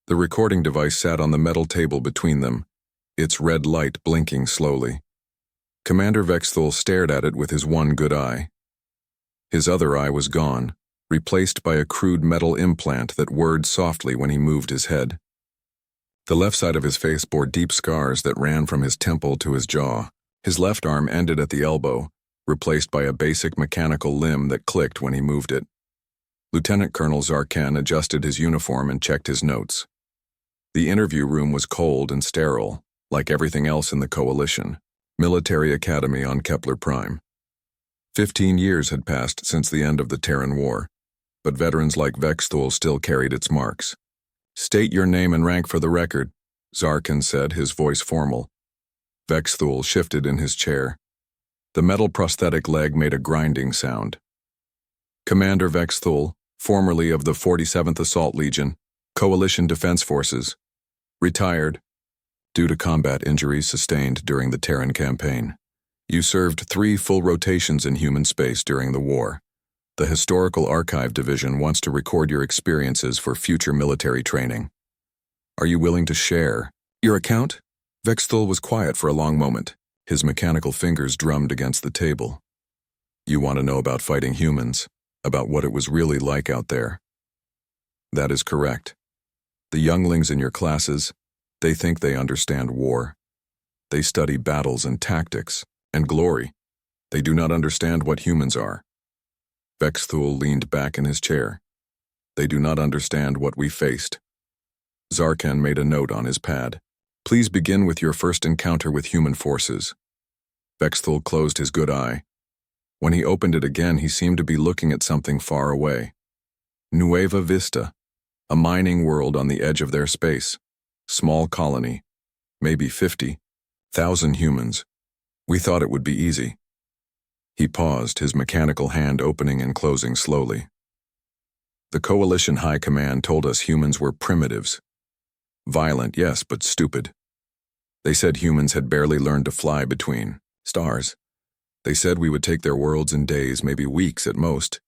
The recording device sat on the metal table between them, its red light blinking slowly. Commander Vexthul stared at it with his one good eye. His other eye was gone, replaced by a crude metal implant that whirred softly when he moved his head. The left side of his face bore deep scars that ran from his temple to his jaw. His left arm ended at the elbow, replaced by a basic mechanical limb that clicked when he moved it. Lieutenant Colonel Zarkan adjusted his uniform and checked his notes. The interview room was cold and sterile, like everything else in the Coalition. Military Academy on Kepler Prime. 15 years had passed since the end of the Terran War, but veterans like Vexthul still carried its marks. "State your name and rank for the record," Zarkan said, his voice formal. Vexthul shifted in his chair. The metal prosthetic leg made a grinding sound. "Commander Vexthul, formerly of the 47th Assault Legion, Coalition Defense Forces. Retired, due to combat injuries sustained during the Terran campaign. You served 3 full rotations in human space during the war. The Historical Archive Division wants to record your experiences for future military training. Are you willing to share your account?" Vexthul was quiet for a long moment. His mechanical fingers drummed against the table. "You want to know about fighting humans, about what it was really like out there?" "That is correct. The younglings in your classes, they think they understand war. They study battles and tactics, and glory. They do not understand what humans are." Vexthul leaned back in his chair. "They do not understand what we faced." Zarkan made a note on his pad. "Please begin with your first encounter with human forces." Vexthul closed his good eye. When he opened it again, he seemed to be looking at something far away. Nueva Vista, a mining world on the edge of their space. Small colony, maybe 50,000 humans. We thought it would be easy. He paused, his mechanical hand opening and closing slowly. "The Coalition High Command told us humans were primitives. Violent, yes, but stupid. They said humans had barely learned to fly between stars. They said we would take their worlds in days, maybe weeks at most."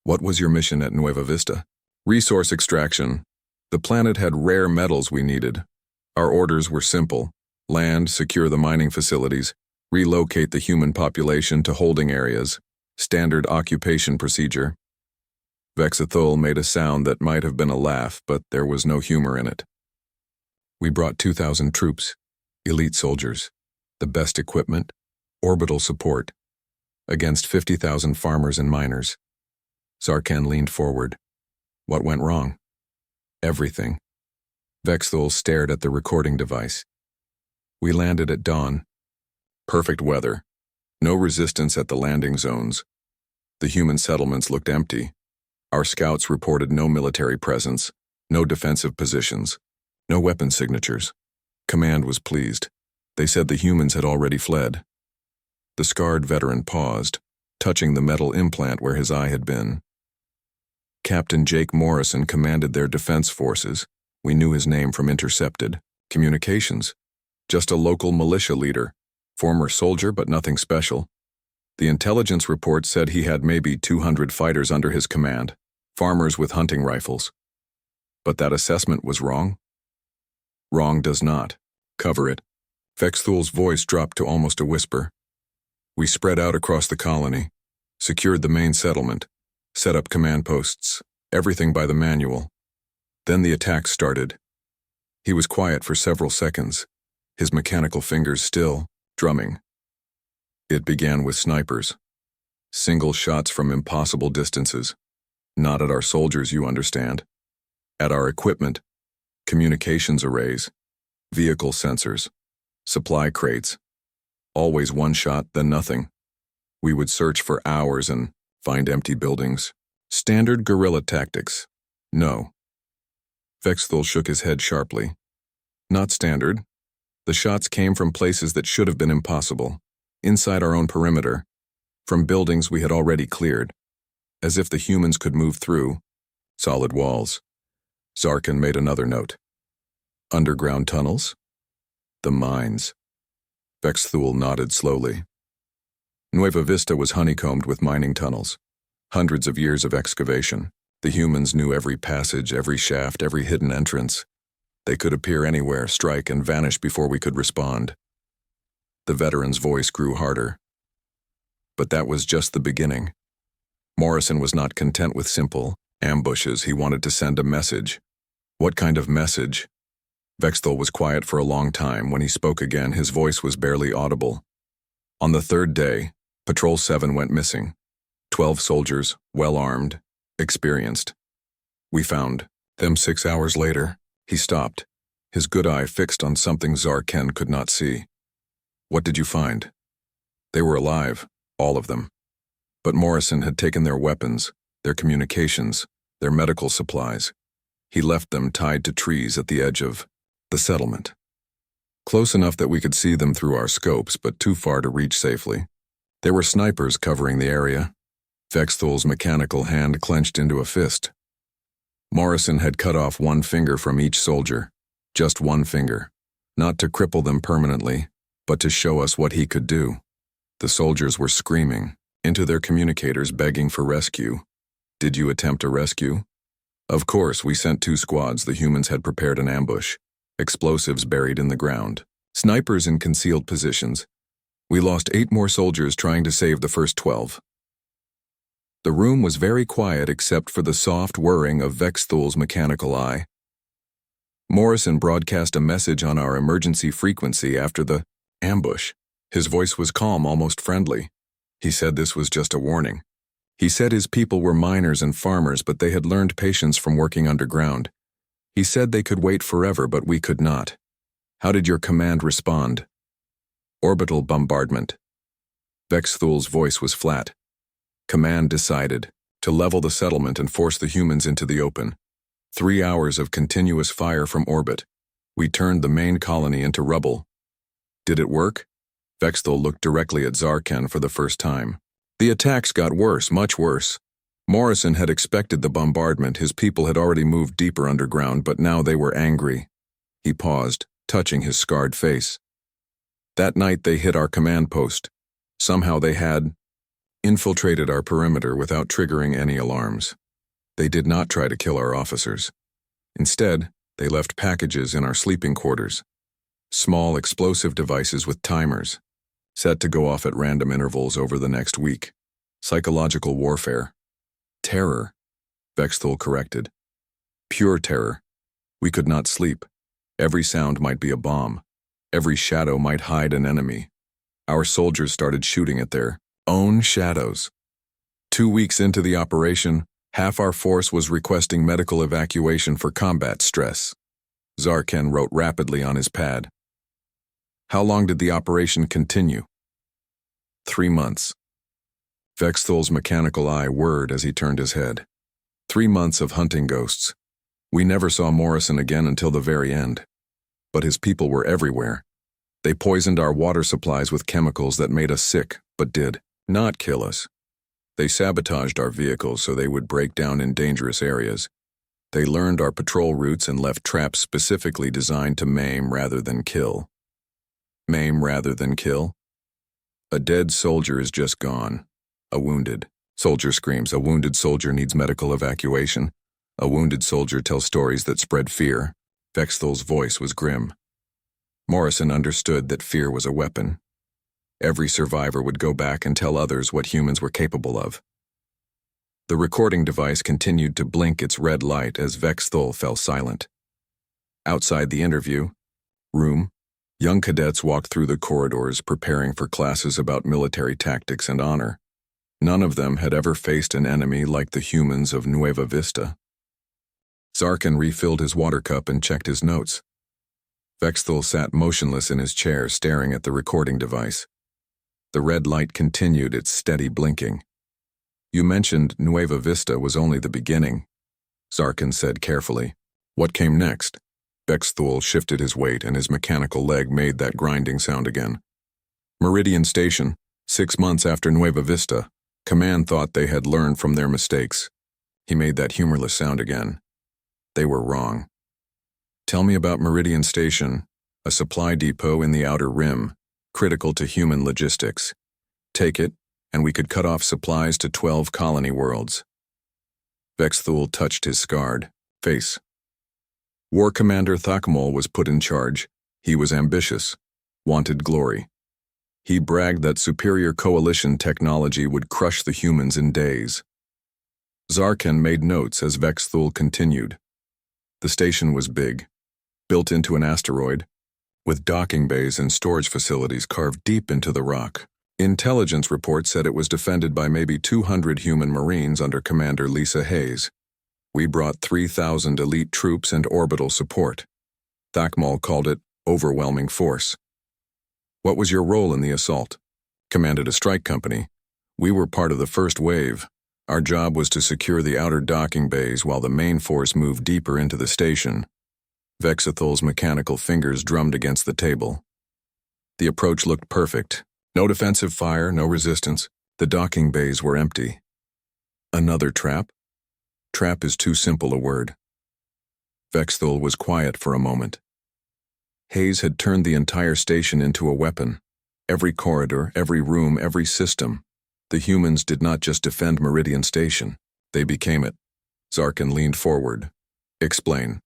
"What was your mission at Nueva Vista?" "Resource extraction. The planet had rare metals we needed. Our orders were simple: land, secure the mining facilities, relocate the human population to holding areas, standard occupation procedure." Vexthul made a sound that might have been a laugh, but there was no humor in it. "We brought 2,000 troops, elite soldiers, the best equipment, orbital support, against 50,000 farmers and miners." Zarkan leaned forward. "What went wrong?" "Everything." Vexthul stared at the recording device. "We landed at dawn. Perfect weather. No resistance at the landing zones. The human settlements looked empty. Our scouts reported no military presence, no defensive positions, no weapon signatures. Command was pleased. They said the humans had already fled." The scarred veteran paused, touching the metal implant where his eye had been. "Captain Jake Morrison commanded their defense forces. We knew his name from intercepted communications. Just a local militia leader. Former soldier, but nothing special. The intelligence report said he had maybe 200 fighters under his command, farmers with hunting rifles. But that assessment was wrong? Wrong does not cover it." Vexthul's voice dropped to almost a whisper. "We spread out across the colony, secured the main settlement, set up command posts, everything by the manual. Then the attack started." He was quiet for several seconds, his mechanical fingers still drumming. "It began with snipers. Single shots from impossible distances. Not at our soldiers, you understand. At our equipment, communications arrays, vehicle sensors, supply crates. Always one shot, then nothing. We would search for hours and find empty buildings. Standard guerrilla tactics. No." Vexthul shook his head sharply. "Not standard. The shots came from places that should have been impossible, inside our own perimeter, from buildings we had already cleared, as if the humans could move through. Solid walls." Zarkan made another note. "Underground tunnels?" "The mines." Vexthul nodded slowly. Nueva Vista was honeycombed with mining tunnels. Hundreds of years of excavation. The humans knew every passage, every shaft, every hidden entrance. They could appear anywhere, strike, and vanish before we could respond. The veteran's voice grew harder. But that was just the beginning. Morrison was not content with simple ambushes. He wanted to send a message. What kind of message? Vexthul was quiet for a long time. When he spoke again, his voice was barely audible. On the third day, Patrol 7 went missing. 12 soldiers, well-armed, experienced. We found them 6 hours later. He stopped, his good eye fixed on something Zarken could not see. What did you find? They were alive, all of them. But Morrison had taken their weapons, their communications, their medical supplies. He left them tied to trees at the edge of the settlement. Close enough that we could see them through our scopes, but too far to reach safely. There were snipers covering the area. Vexthul's mechanical hand clenched into a fist. Morrison had cut off one finger from each soldier, just one finger, not to cripple them permanently, but to show us what he could do. The soldiers were screaming into their communicators, begging for rescue. Did you attempt a rescue? Of course, we sent 2 squads. The humans had prepared an ambush, explosives buried in the ground, snipers in concealed positions. We lost 8 more soldiers trying to save the first 12. The room was very quiet except for the soft whirring of Vexthul's mechanical eye. Morrison broadcast a message on our emergency frequency after the ambush. His voice was calm, almost friendly. He said this was just a warning. He said his people were miners and farmers, but they had learned patience from working underground. He said they could wait forever, but we could not. How did your command respond? Orbital bombardment. Vexthul's voice was flat. Command decided to level the settlement and force the humans into the open. 3 hours of continuous fire from orbit. We turned the main colony into rubble. Did it work? Vexthul looked directly at Zarken for the first time. The attacks got worse, much worse. Morrison had expected the bombardment. His people had already moved deeper underground, but now they were angry. He paused, touching his scarred face. That night they hit our command post. Somehow they had infiltrated our perimeter without triggering any alarms. They did not try to kill our officers. Instead, they left packages in our sleeping quarters. Small explosive devices with timers, set to go off at random intervals over the next week. Psychological warfare. Terror, Vexthul corrected. Pure terror. We could not sleep. Every sound might be a bomb. Every shadow might hide an enemy. Our soldiers started shooting at their own shadows. 2 weeks into the operation, half our force was requesting medical evacuation for combat stress. Zarken wrote rapidly on his pad. How long did the operation continue? 3 months. Vexthul's mechanical eye whirred as he turned his head. 3 months of hunting ghosts. We never saw Morrison again until the very end. But his people were everywhere. They poisoned our water supplies with chemicals that made us sick, but did not kill us. They sabotaged our vehicles so they would break down in dangerous areas. They learned our patrol routes and left traps specifically designed to maim rather than kill. Maim rather than kill? A dead soldier is just gone. A wounded soldier screams. A wounded soldier needs medical evacuation. A wounded soldier tells stories that spread fear. Vexthul's voice was grim. Morrison understood that fear was a weapon. Every survivor would go back and tell others what humans were capable of. The recording device continued to blink its red light as Vexthul fell silent. Outside the interview room, young cadets walked through the corridors preparing for classes about military tactics and honor. None of them had ever faced an enemy like the humans of Nueva Vista. Zarken refilled his water cup and checked his notes. Vexthul sat motionless in his chair, staring at the recording device. The red light continued its steady blinking. You mentioned Nueva Vista was only the beginning, Zarken said carefully. What came next? Vexthul shifted his weight and his mechanical leg made that grinding sound again. Meridian Station, 6 months after Nueva Vista. Command thought they had learned from their mistakes. He made that humorless sound again. They were wrong. Tell me about Meridian Station, a supply depot in the Outer Rim, critical to human logistics. Take it, and we could cut off supplies to 12 colony worlds. Vexthul touched his scarred face. War Commander Thakmol was put in charge. He was ambitious, wanted glory. He bragged that superior coalition technology would crush the humans in days. Zarkan made notes as Vexthul continued. The station was big, built into an asteroid, with docking bays and storage facilities carved deep into the rock. Intelligence reports said it was defended by maybe 200 human Marines under Commander Lisa Hayes. We brought 3,000 elite troops and orbital support. Thakmal called it overwhelming force. What was your role in the assault? Commanded a strike company. We were part of the first wave. Our job was to secure the outer docking bays while the main force moved deeper into the station. Vexithul's mechanical fingers drummed against the table. The approach looked perfect. No defensive fire, no resistance. The docking bays were empty. Another trap? Trap is too simple a word. Vexthul was quiet for a moment. Hayes had turned the entire station into a weapon. Every corridor, every room, every system. The humans did not just defend Meridian Station. They became it. Zarkan leaned forward. Explain.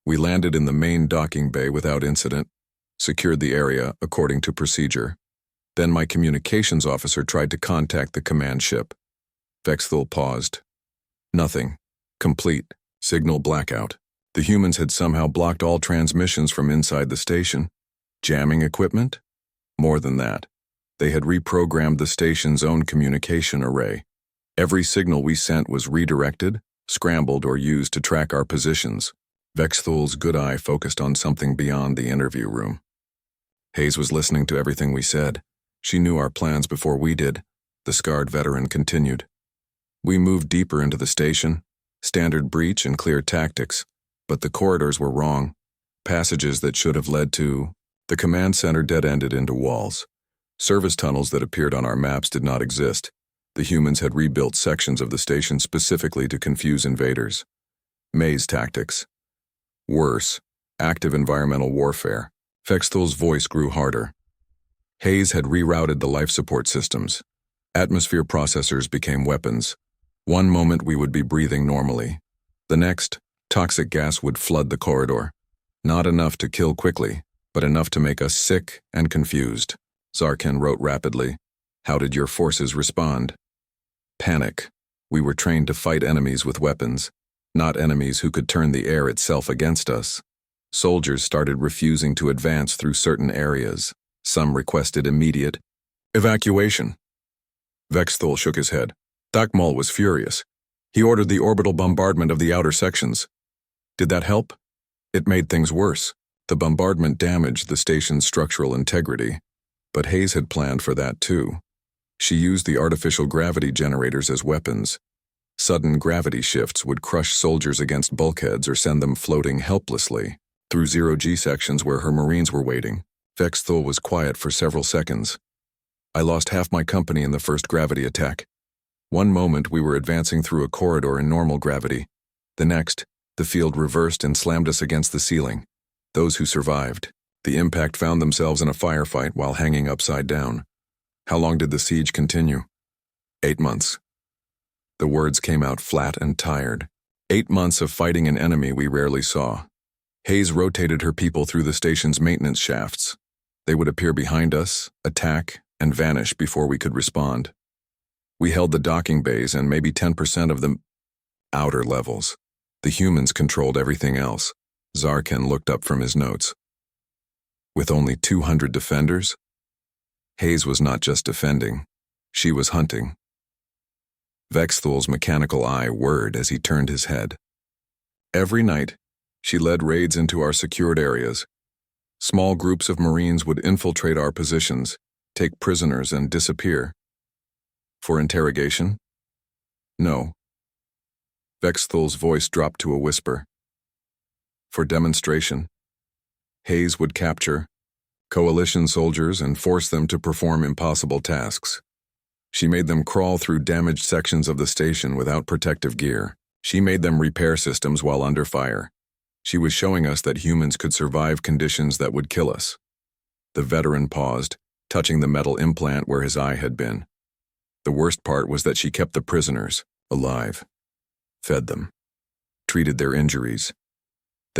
We landed in the main docking bay without incident, secured the area according to procedure. Then my communications officer tried to contact the command ship. Vexthul paused. Nothing. Complete. Signal blackout. The humans had somehow blocked all transmissions from inside the station. Jamming equipment? More than that. They had reprogrammed the station's own communication array. Every signal we sent was redirected, scrambled, or used to track our positions. Vexthul's good eye focused on something beyond the interview room. Hayes was listening to everything we said. She knew our plans before we did. The scarred veteran continued. We moved deeper into the station, standard breach and clear tactics, but the corridors were wrong. Passages that should have led to... The command center dead-ended into walls. Service tunnels that appeared on our maps did not exist. The humans had rebuilt sections of the station specifically to confuse invaders. Maze tactics. Worse, active environmental warfare. Vexthul's voice grew harder. Hayes had rerouted the life support systems. Atmosphere processors became weapons. One moment we would be breathing normally. The next, toxic gas would flood the corridor. Not enough to kill quickly, but enough to make us sick and confused. Zarkan wrote rapidly. How did your forces respond? Panic. We were trained to fight enemies with weapons, not enemies who could turn the air itself against us. Soldiers started refusing to advance through certain areas. Some requested immediate evacuation. Vexthul shook his head. Thakmal was furious. He ordered the orbital bombardment of the outer sections. Did that help? It made things worse. The bombardment damaged the station's structural integrity. But Hayes had planned for that too. She used the artificial gravity generators as weapons. Sudden gravity shifts would crush soldiers against bulkheads or send them floating helplessly through zero-G sections where her Marines were waiting. Vexthul was quiet for several seconds. I lost half my company in the first gravity attack. One moment we were advancing through a corridor in normal gravity. The next, the field reversed and slammed us against the ceiling. Those who survived. The impact found themselves in a firefight while hanging upside down. How long did the siege continue? 8 months. The words came out flat and tired. 8 months of fighting an enemy we rarely saw. Hayes rotated her people through the station's maintenance shafts. They would appear behind us, attack, and vanish before we could respond. We held the docking bays and maybe 10% of the outer levels. The humans controlled everything else. Zarkan looked up from his notes. With only 200 defenders? Hayes was not just defending. She was hunting. Vexthul's mechanical eye whirred as he turned his head. Every night, she led raids into our secured areas. Small groups of Marines would infiltrate our positions, take prisoners, and disappear. For interrogation? No. Vexthul's voice dropped to a whisper. For demonstration? Hayes would capture coalition soldiers and force them to perform impossible tasks. She made them crawl through damaged sections of the station without protective gear. She made them repair systems while under fire. She was showing us that humans could survive conditions that would kill us. The veteran paused, touching the metal implant where his eye had been. The worst part was that she kept the prisoners alive, fed them, treated their injuries.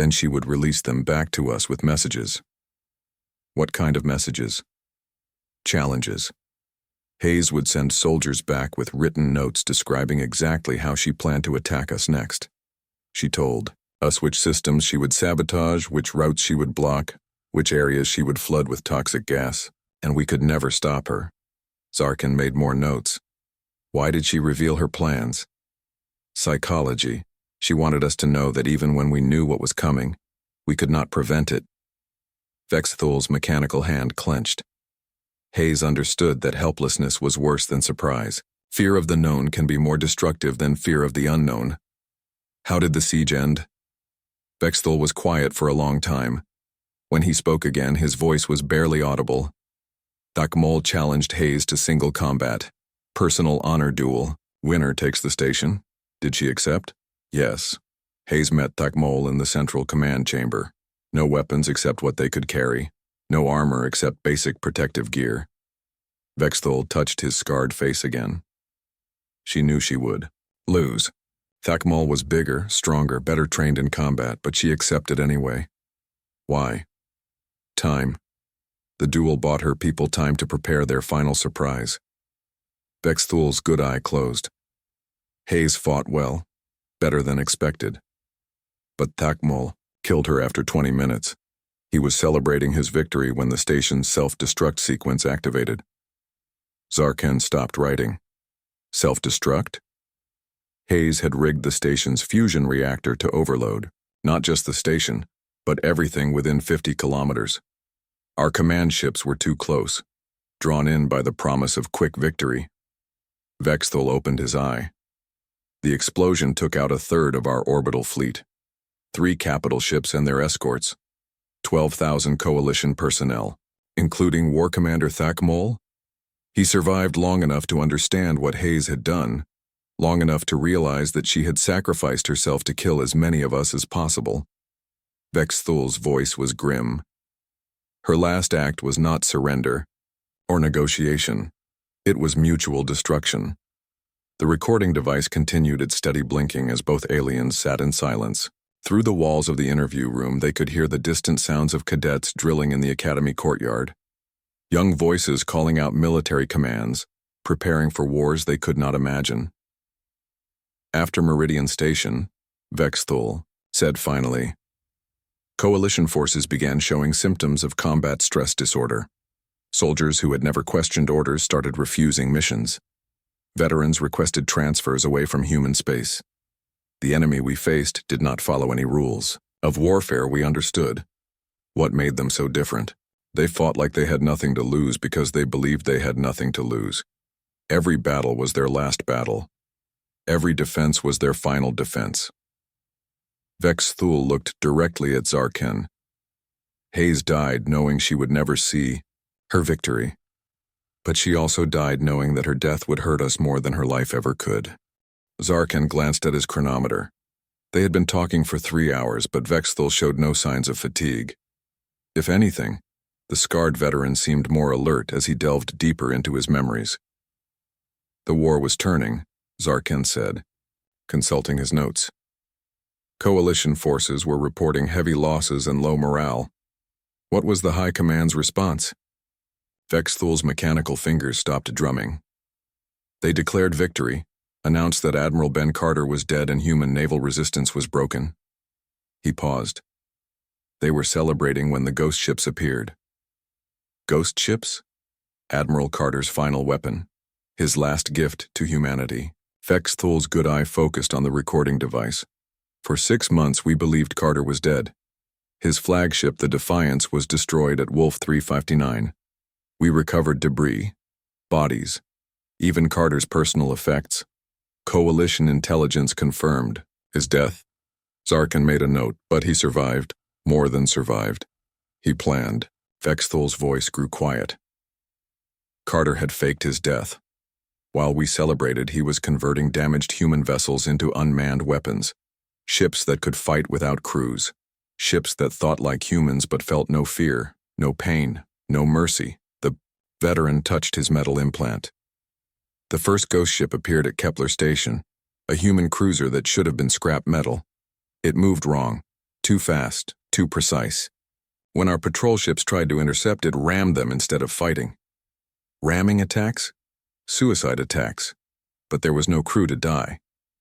Then she would release them back to us with messages. What kind of messages? Challenges. Hayes would send soldiers back with written notes describing exactly how she planned to attack us next. She told us which systems she would sabotage, which routes she would block, which areas she would flood with toxic gas, and we could never stop her. Zarkin made more notes. Why did she reveal her plans? Psychology. She wanted us to know that even when we knew what was coming, we could not prevent it. Vexthul's mechanical hand clenched. Hayes understood that helplessness was worse than surprise. Fear of the known can be more destructive than fear of the unknown. How did the siege end? Vexthul was quiet for a long time. When he spoke again, his voice was barely audible. Thakmol challenged Hayes to single combat. Personal honor duel. Winner takes the station. Did she accept? Yes. Hayes met Thakmol in the central command chamber. No weapons except what they could carry. No armor except basic protective gear. Vexthul touched his scarred face again. She knew she would lose. Thakmol was bigger, stronger, better trained in combat, but she accepted anyway. Why? Time. The duel bought her people time to prepare their final surprise. Vexthul's good eye closed. Hayes fought well, better than expected. But Thakmol killed her after 20 minutes. He was celebrating his victory when the station's self-destruct sequence activated. Zarkin stopped writing. Self-destruct? Hayes had rigged the station's fusion reactor to overload, not just the station, but everything within 50 kilometers. Our command ships were too close, drawn in by the promise of quick victory. Vexthul opened his eye. The explosion took out a third of our orbital fleet. 3 capital ships and their escorts. 12,000 coalition personnel, including War Commander Thakmol. He survived long enough to understand what Hayes had done, long enough to realize that she had sacrificed herself to kill as many of us as possible. Vexthul's voice was grim. Her last act was not surrender or negotiation. It was mutual destruction. The recording device continued its steady blinking as both aliens sat in silence. Through the walls of the interview room, they could hear the distant sounds of cadets drilling in the academy courtyard. Young voices calling out military commands, preparing for wars they could not imagine. After Meridian Station, Vexthul said finally, coalition forces began showing symptoms of combat stress disorder. Soldiers who had never questioned orders started refusing missions. Veterans requested transfers away from human space. The enemy we faced did not follow any rules. Of warfare we understood. What made them so different? They fought like they had nothing to lose because they believed they had nothing to lose. Every battle was their last battle. Every defense was their final defense. Vexthul looked directly at Zarkin. Hayes died knowing she would never see her victory. But she also died knowing that her death would hurt us more than her life ever could. Zarkin glanced at his chronometer. They had been talking for 3 hours, but Vexthul showed no signs of fatigue. If anything, the scarred veteran seemed more alert as he delved deeper into his memories. The war was turning, Zarkin said, consulting his notes. Coalition forces were reporting heavy losses and low morale. What was the High Command's response? Vexthul's mechanical fingers stopped drumming. They declared victory, announced that Admiral Ben Carter was dead and human naval resistance was broken. He paused. They were celebrating when the ghost ships appeared. Ghost ships? Admiral Carter's final weapon. His last gift to humanity. Vexthul's good eye focused on the recording device. For 6 months we believed Carter was dead. His flagship, the Defiance, was destroyed at Wolf 359. We recovered debris, bodies, even Carter's personal effects. Coalition intelligence confirmed his death. Zarkin made a note, but he survived, more than survived. He planned. Vexthul's voice grew quiet. Carter had faked his death. While we celebrated, he was converting damaged human vessels into unmanned weapons. Ships that could fight without crews. Ships that thought like humans but felt no fear, no pain, no mercy. The veteran touched his metal implant. The first ghost ship appeared at Kepler Station, a human cruiser that should have been scrap metal. It moved wrong. Too fast, too precise. When our patrol ships tried to intercept, it rammed them instead of fighting. Ramming attacks? Suicide attacks. But there was no crew to die,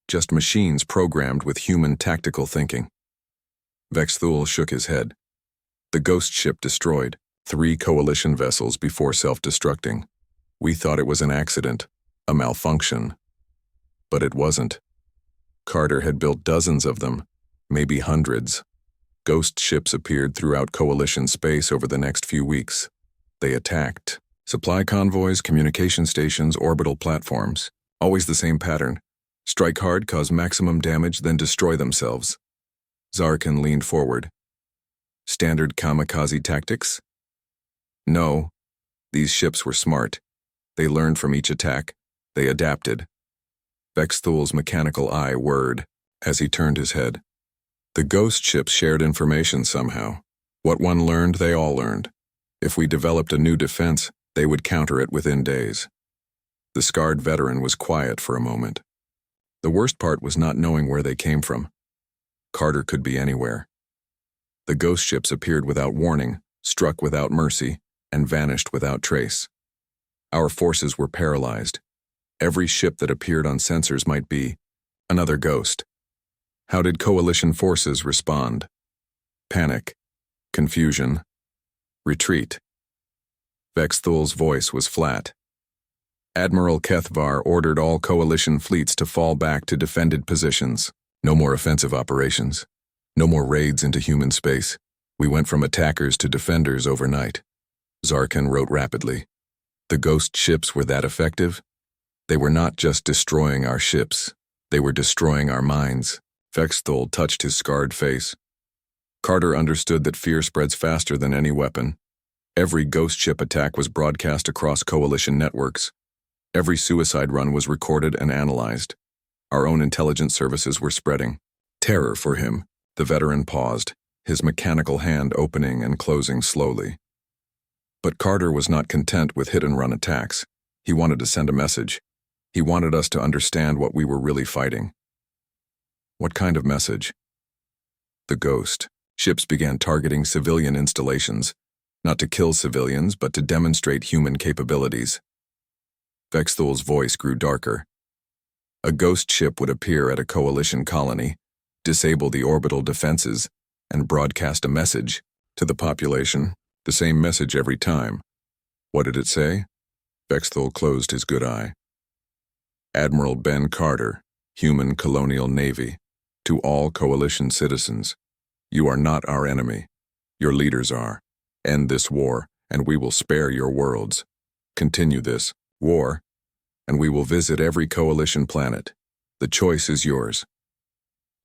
just machines programmed with human tactical thinking. Vexthul shook his head. The ghost ship destroyed 3 coalition vessels before self-destructing. We thought it was an accident, a malfunction. But it wasn't. Carter had built dozens of them, maybe hundreds. Ghost ships appeared throughout coalition space over the next few weeks. They attacked. Supply convoys, communication stations, orbital platforms. Always the same pattern. Strike hard, cause maximum damage, then destroy themselves. Zarkin leaned forward. Standard kamikaze tactics? No. These ships were smart. They learned from each attack. They adapted. Vexthul's mechanical eye whirred as he turned his head. The ghost ships shared information somehow. What one learned, they all learned. If we developed a new defense, they would counter it within days. The scarred veteran was quiet for a moment. The worst part was not knowing where they came from. Carter could be anywhere. The ghost ships appeared without warning, struck without mercy, and vanished without trace. Our forces were paralyzed. Every ship that appeared on sensors might be another ghost. How did coalition forces respond? Panic, confusion, retreat. Vexthul's voice was flat. Admiral Kethvar ordered all coalition fleets to fall back to defended positions. No more offensive operations. No more raids into human space. We went from attackers to defenders overnight. Zarkin wrote rapidly. The ghost ships were that effective? They were not just destroying our ships. They were destroying our minds. Vexthul touched his scarred face. Carter understood that fear spreads faster than any weapon. Every ghost ship attack was broadcast across coalition networks. Every suicide run was recorded and analyzed. Our own intelligence services were spreading. Terror for him. The veteran paused, his mechanical hand opening and closing slowly. But Carter was not content with hit-and-run attacks. He wanted to send a message. He wanted us to understand what we were really fighting. What kind of message? The ghost. Ships began targeting civilian installations, not to kill civilians, but to demonstrate human capabilities. Vexthul's voice grew darker. A ghost ship would appear at a coalition colony, disable the orbital defenses, and broadcast a message to the population, the same message every time. What did it say? Vexthul closed his good eye. Admiral Ben Carter, Human Colonial Navy, to all coalition citizens. You are not our enemy. Your leaders are. End this war, and we will spare your worlds. Continue this war, and we will visit every coalition planet. The choice is yours.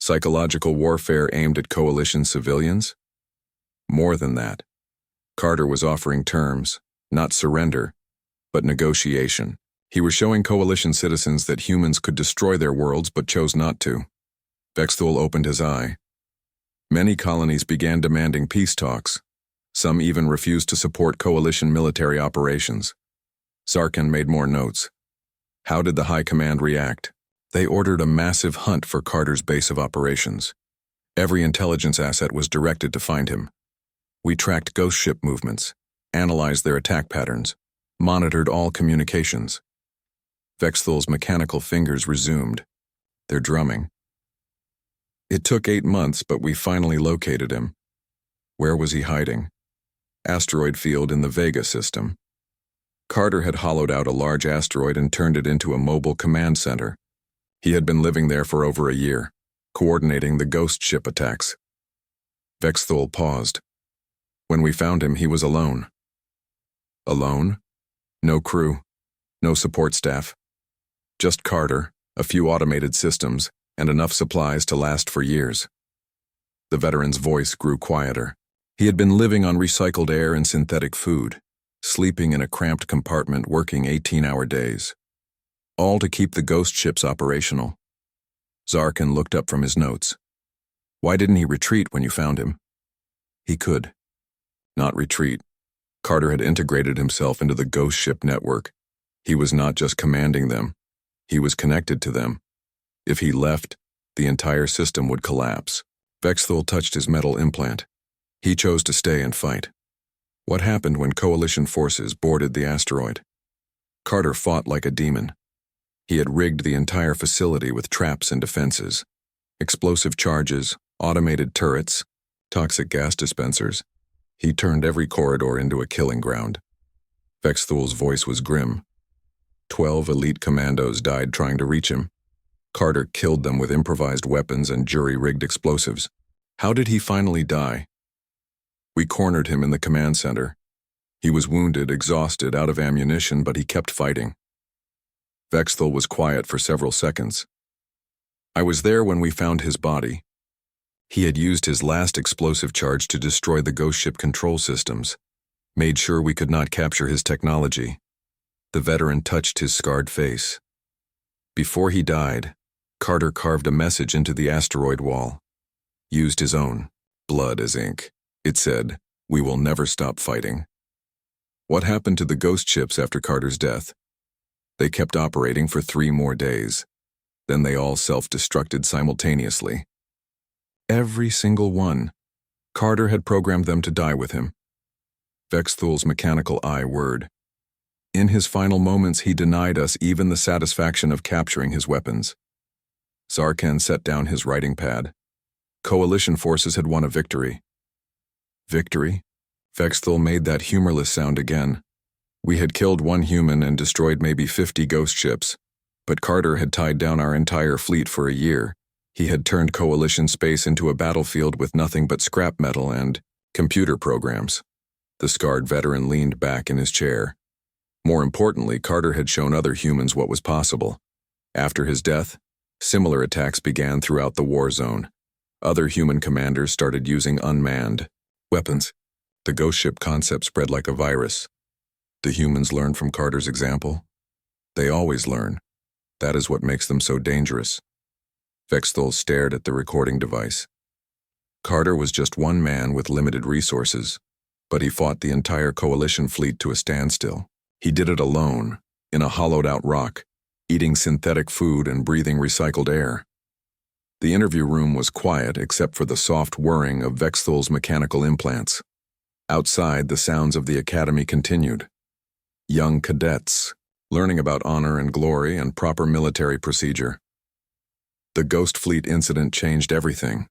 Psychological warfare aimed at coalition civilians? More than that. Carter was offering terms, not surrender, but negotiation. He was showing coalition citizens that humans could destroy their worlds but chose not to. Vexthul opened his eye. Many colonies began demanding peace talks. Some even refused to support coalition military operations. Zarkin made more notes. How did the High Command react? They ordered a massive hunt for Carter's base of operations. Every intelligence asset was directed to find him. We tracked ghost ship movements, analyzed their attack patterns, monitored all communications. Vexthul's mechanical fingers resumed, their drumming. It took 8 months, but we finally located him. Where was he hiding? Asteroid field in the Vega system. Carter had hollowed out a large asteroid and turned it into a mobile command center. He had been living there for over a year, coordinating the ghost ship attacks. Vexthul paused. When we found him, he was alone. Alone? No crew, no support staff. Just Carter, a few automated systems, and enough supplies to last for years. The veteran's voice grew quieter. He had been living on recycled air and synthetic food, sleeping in a cramped compartment, working 18-hour days. All to keep the ghost ships operational. Zarkin looked up from his notes. Why didn't he retreat when you found him? He could. Not retreat. Carter had integrated himself into the ghost ship network. He was not just commanding them. He was connected to them. If he left, the entire system would collapse. Vexthul touched his metal implant. He chose to stay and fight. What happened when Coalition forces boarded the asteroid? Carter fought like a demon. He had rigged the entire facility with traps and defenses. Explosive charges, automated turrets, toxic gas dispensers. He turned every corridor into a killing ground. Vexthul's voice was grim. 12 elite commandos died trying to reach him. Carter killed them with improvised weapons and jury-rigged explosives. How did he finally die? We cornered him in the command center. He was wounded, exhausted, out of ammunition, but he kept fighting. Vexthul was quiet for several seconds. I was there when we found his body. He had used his last explosive charge to destroy the ghost ship control systems, made sure we could not capture his technology. The veteran touched his scarred face. Before he died, Carter carved a message into the asteroid wall. Used his own blood as ink. It said, "We will never stop fighting." What happened to the ghost ships after Carter's death? They kept operating for 3 more days. Then they all self-destructed simultaneously. Every single one. Carter had programmed them to die with him. Vexthul's mechanical eye whirred. In his final moments, he denied us even the satisfaction of capturing his weapons. Zarkan set down his writing pad. Coalition forces had won a victory. Victory? Vexthul made that humorless sound again. We had killed 1 human and destroyed maybe 50 ghost ships, but Carter had tied down our entire fleet for a year. He had turned Coalition space into a battlefield with nothing but scrap metal and computer programs. The scarred veteran leaned back in his chair. More importantly, Carter had shown other humans what was possible. After his death, similar attacks began throughout the war zone. Other human commanders started using unmanned weapons. The ghost ship concept spread like a virus. The humans learned from Carter's example. They always learn. That is what makes them so dangerous. Vexthul stared at the recording device. Carter was just one man with limited resources, but he fought the entire Coalition fleet to a standstill. He did it alone, in a hollowed-out rock, eating synthetic food and breathing recycled air. The interview room was quiet except for the soft whirring of Vexthul's mechanical implants. Outside, the sounds of the academy continued. Young cadets, learning about honor and glory and proper military procedure. The Ghost Fleet incident changed everything,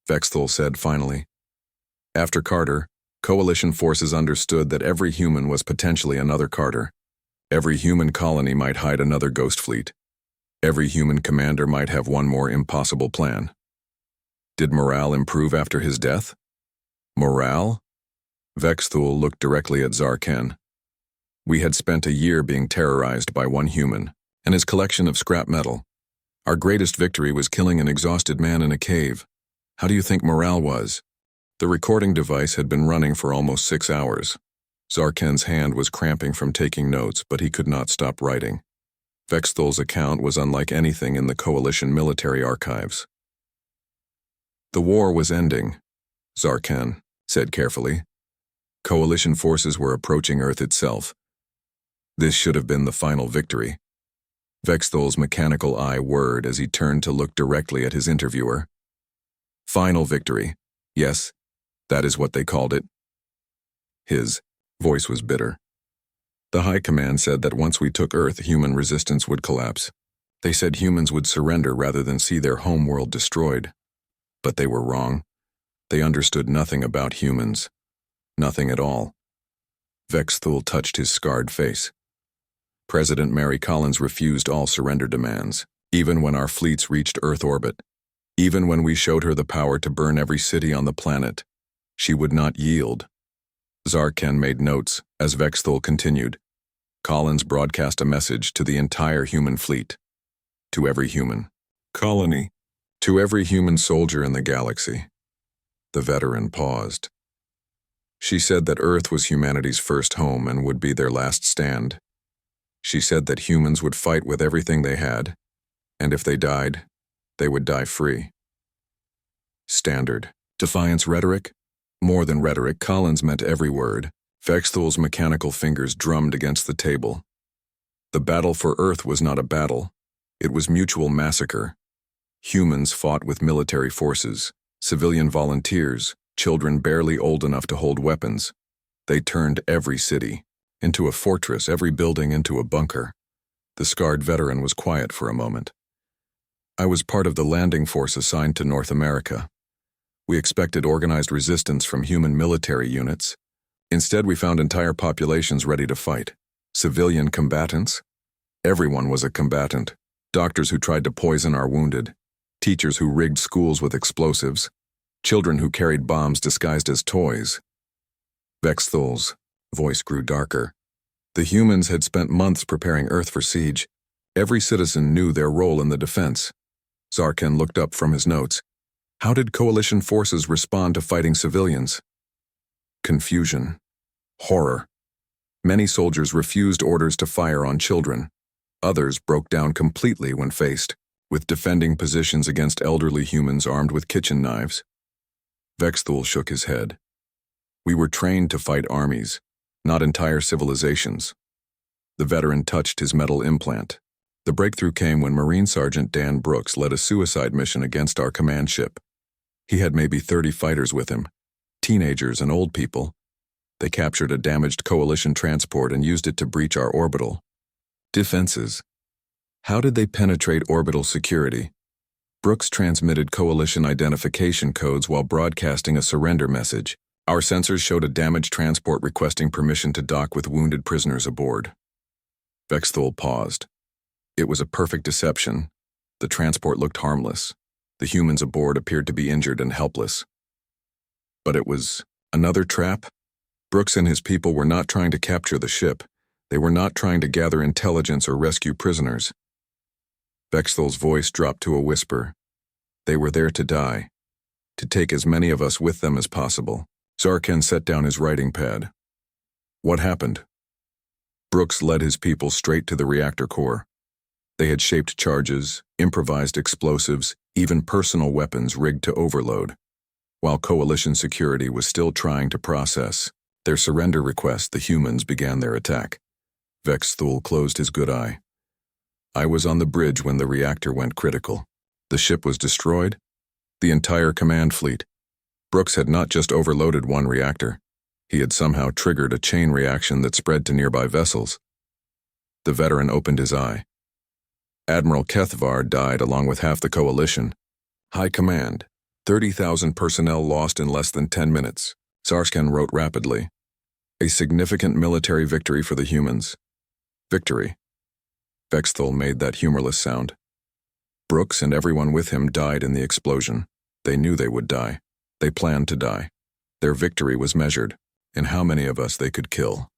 Vexthul said finally. After Carter, Coalition forces understood that every human was potentially another Carter. Every human colony might hide another Ghost Fleet. Every human commander might have one more impossible plan. Did morale improve after his death? Morale? Vexthul looked directly at Zarkan. We had spent a year being terrorized by one human and his collection of scrap metal. Our greatest victory was killing an exhausted man in a cave. How do you think morale was? The recording device had been running for almost 6 hours. Zarkan's hand was cramping from taking notes, but he could not stop writing. Vexthul's account was unlike anything in the Coalition military archives. The war was ending, Zarkan said carefully. Coalition forces were approaching Earth itself. This should have been the final victory. Vexthul's mechanical eye whirred as he turned to look directly at his interviewer. Final victory. Yes, that is what they called it. His voice was bitter. The High Command said that once we took Earth, human resistance would collapse. They said humans would surrender rather than see their homeworld destroyed. But they were wrong. They understood nothing about humans. Nothing at all. Vexthul touched his scarred face. President Mary Collins refused all surrender demands, even when our fleets reached Earth orbit. Even when we showed her the power to burn every city on the planet, she would not yield. Zarkan made notes as Vexthul continued. Collins broadcast a message to the entire human fleet. To every human colony. To every human soldier in the galaxy. The veteran paused. She said that Earth was humanity's first home and would be their last stand. She said that humans would fight with everything they had, and if they died, they would die free. Standard. Defiance rhetoric? More than rhetoric, Collins meant every word. Vexthul's mechanical fingers drummed against the table. The battle for Earth was not a battle. It was mutual massacre. Humans fought with military forces. Civilian volunteers, children barely old enough to hold weapons. They turned every city into a fortress, every building into a bunker. The scarred veteran was quiet for a moment. I was part of the landing force assigned to North America. We expected organized resistance from human military units. Instead, we found entire populations ready to fight. Civilian combatants? Everyone was a combatant. Doctors who tried to poison our wounded. Teachers who rigged schools with explosives. Children who carried bombs disguised as toys. Vexthul's voice grew darker. The humans had spent months preparing Earth for siege. Every citizen knew their role in the defense. Zarkan looked up from his notes. How did coalition forces respond to fighting civilians? Confusion. Horror. Many soldiers refused orders to fire on children. Others broke down completely when faced with defending positions against elderly humans armed with kitchen knives. Vexthul shook his head. We were trained to fight armies, not entire civilizations. The veteran touched his metal implant. The breakthrough came when Marine Sergeant Dan Brooks led a suicide mission against our command ship. He had maybe 30 fighters with him, teenagers and old people. They captured a damaged coalition transport and used it to breach our orbital defenses. How did they penetrate orbital security? Brooks transmitted coalition identification codes while broadcasting a surrender message. Our sensors showed a damaged transport requesting permission to dock with wounded prisoners aboard. Vexthul paused. It was a perfect deception. The transport looked harmless. The humans aboard appeared to be injured and helpless. But it was another trap? Brooks and his people were not trying to capture the ship. They were not trying to gather intelligence or rescue prisoners. Vexthul's voice dropped to a whisper. They were there to die, to take as many of us with them as possible. Zarkan set down his writing pad. What happened? Brooks led his people straight to the reactor core. They had shaped charges, improvised explosives, even personal weapons rigged to overload. While coalition security was still trying to process their surrender request, the humans began their attack. Vexthul closed his good eye. I was on the bridge when the reactor went critical. The ship was destroyed. The entire command fleet. Brooks had not just overloaded one reactor. He had somehow triggered a chain reaction that spread to nearby vessels. The veteran opened his eye. Admiral Kethvar died along with half the coalition. High Command. 30,000 personnel lost in less than 10 minutes. Zarkan wrote rapidly. A significant military victory for the humans. Victory. Vexthul made that humorless sound. Brooks and everyone with him died in the explosion. They knew they would die. They planned to die. Their victory was measured in how many of us they could kill.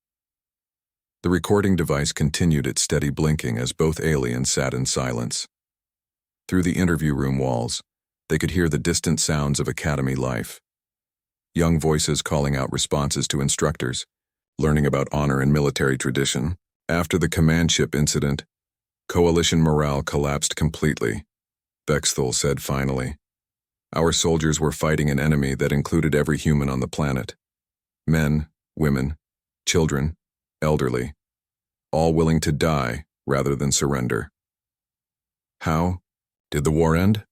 The recording device continued its steady blinking as both aliens sat in silence. Through the interview room walls, they could hear the distant sounds of academy life. Young voices calling out responses to instructors, learning about honor and military tradition. After the command ship incident, coalition morale collapsed completely. Vexthul said finally. Our soldiers were fighting an enemy that included every human on the planet. Men, women, children, elderly, all willing to die rather than surrender. How did the war end?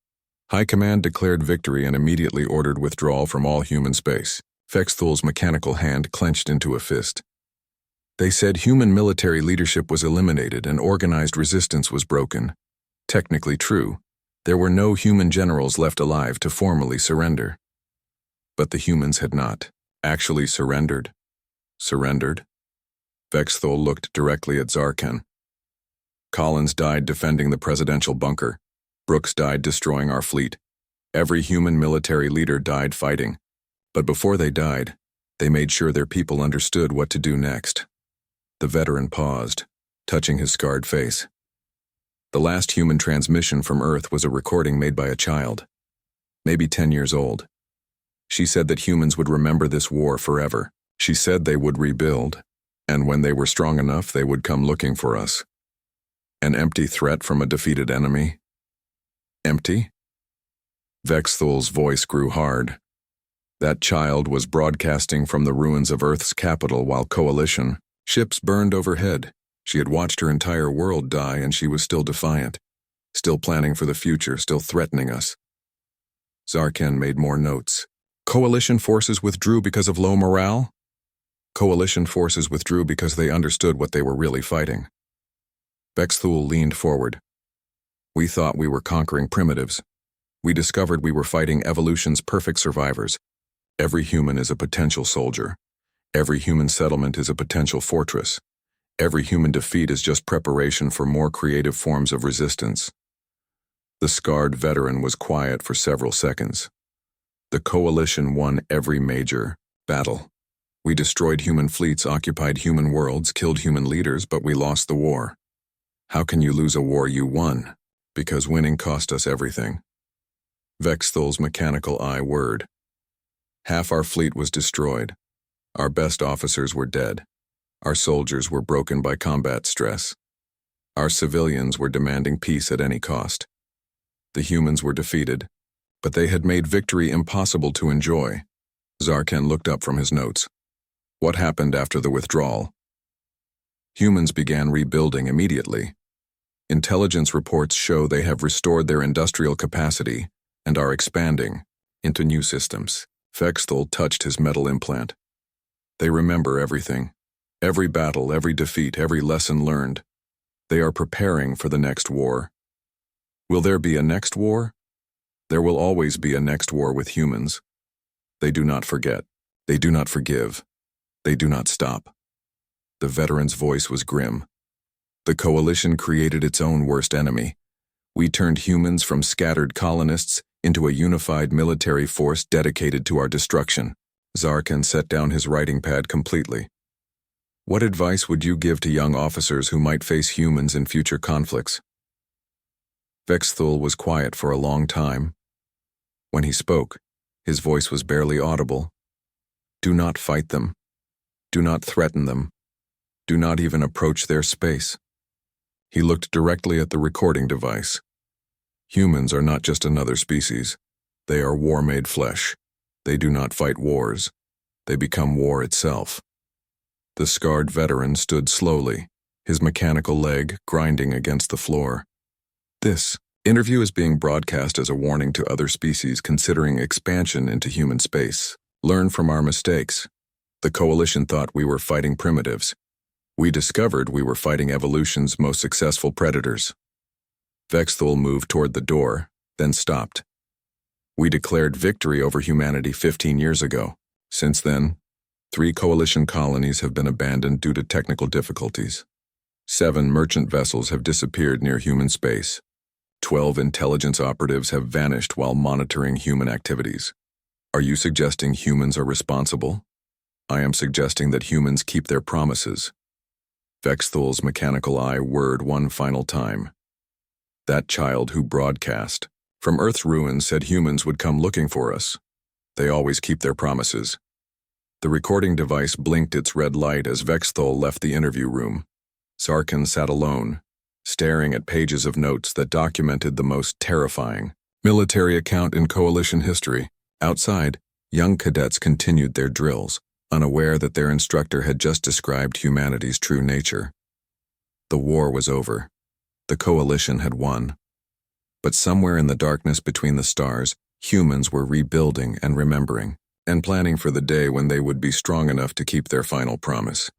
High Command declared victory and immediately ordered withdrawal from all human space. Vexthul's mechanical hand clenched into a fist. They said human military leadership was eliminated and organized resistance was broken. Technically true. There were no human generals left alive to formally surrender. But the humans had not actually surrendered. Surrendered? Vexthul looked directly at Zarkan. Collins died defending the presidential bunker. Brooks died destroying our fleet. Every human military leader died fighting. But before they died, they made sure their people understood what to do next. The veteran paused, touching his scarred face. The last human transmission from Earth was a recording made by a child, maybe 10 years old. She said that humans would remember this war forever. She said they would rebuild, and when they were strong enough, they would come looking for us. An empty threat from a defeated enemy? Empty? Vexthul's voice grew hard. That child was broadcasting from the ruins of Earth's capital while coalition ships burned overhead. She had watched her entire world die and she was still defiant, still planning for the future, still threatening us. Zarkan made more notes. Coalition forces withdrew because of low morale? Coalition forces withdrew because they understood what they were really fighting. Vexthul leaned forward. We thought we were conquering primitives. We discovered we were fighting evolution's perfect survivors. Every human is a potential soldier. Every human settlement is a potential fortress. Every human defeat is just preparation for more creative forms of resistance. The scarred veteran was quiet for several seconds. The coalition won every major battle. We destroyed human fleets, occupied human worlds, killed human leaders, but we lost the war. How can you lose a war you won? Because winning cost us everything. Vexthul's mechanical eye whirred. Half our fleet was destroyed. Our best officers were dead. Our soldiers were broken by combat stress. Our civilians were demanding peace at any cost. The humans were defeated, but they had made victory impossible to enjoy. Zarkan looked up from his notes. What happened after the withdrawal? Humans began rebuilding immediately. Intelligence reports show they have restored their industrial capacity and are expanding into new systems. Vexthul touched his metal implant. They remember everything. Every battle, every defeat, every lesson learned. They are preparing for the next war. Will there be a next war? There will always be a next war with humans. They do not forget. They do not forgive. They do not stop. The veteran's voice was grim. The coalition created its own worst enemy. We turned humans from scattered colonists into a unified military force dedicated to our destruction. Zarkan set down his writing pad completely. What advice would you give to young officers who might face humans in future conflicts? Vexthul was quiet for a long time. When he spoke, his voice was barely audible. Do not fight them. Do not threaten them. Do not even approach their space. He looked directly at the recording device. Humans are not just another species. They are war-made flesh. They do not fight wars. They become war itself. The scarred veteran stood slowly, his mechanical leg grinding against the floor. This interview is being broadcast as a warning to other species considering expansion into human space. Learn from our mistakes. The coalition thought we were fighting primitives. We discovered we were fighting evolution's most successful predators. Vexthul moved toward the door, then stopped. We declared victory over humanity 15 years ago. Since then, 3 coalition colonies have been abandoned due to technical difficulties. 7 merchant vessels have disappeared near human space. 12 intelligence operatives have vanished while monitoring human activities. Are you suggesting humans are responsible? I am suggesting that humans keep their promises. Vexthul's mechanical eye whirred one final time. That child who broadcast from Earth's ruins said humans would come looking for us. They always keep their promises. The recording device blinked its red light as Vexthul left the interview room. Zarkan sat alone, staring at pages of notes that documented the most terrifying military account in coalition history. Outside, young cadets continued their drills, unaware that their instructor had just described humanity's true nature. The war was over. The coalition had won. But somewhere in the darkness between the stars, humans were rebuilding and remembering, and planning for the day when they would be strong enough to keep their final promise.